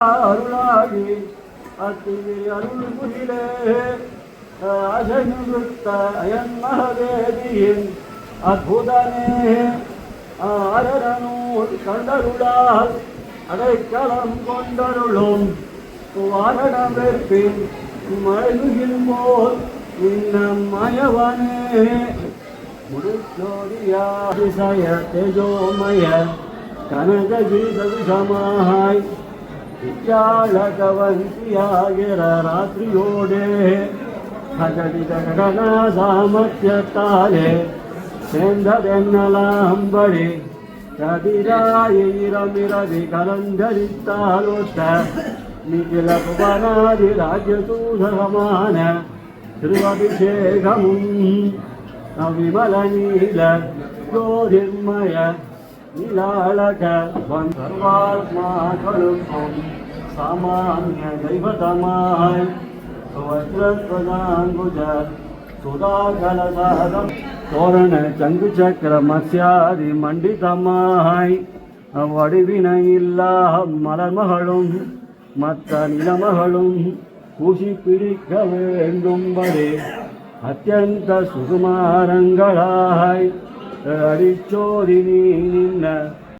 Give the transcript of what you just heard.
அருளாகி அத்திரி அருள் புதிலே அசைநிறுத்த iron மகதேவியின் அற்புதமே ஆரணூர் கண்டருளால் அடைக்கலம் கொண்டருளும் வாரணவேற்பின் மழுகின் போல் இன்னம் மயவனே முடிச்சோதியாதிசய தேஜோமய கனகீதவிஷமாய் வித்யாளகவந்தியாகிற ராத்திரியோடே அகடித கடன சாமர்த்தியத்தாலே சேர்ந்ததென்னலாம்படி கதிராயிரமிரவி கலந்தரித்தாலொத்த நிகில புவனாதி ராஜதூதகமான திருவபிஷேகமும் விமல நீல ஜோதிர்மய நீலாளக சர்வாத்மாக்களும் சாமானிய தெய்வதமாய் வஜ்ரத்வஜாங்குஜ சுதாகலசாதம் தோரண சங்கு சக்கர மத்யாதி மண்டிதமாய் வடிவினையில்லா மலர்மகளும் மற்ற நிலமகளும் பூசி பிடிக்க வேண்டும்படி அத்தியந்த சுகுமாரங்களாய் அடிச்சோதி நீ நின்ன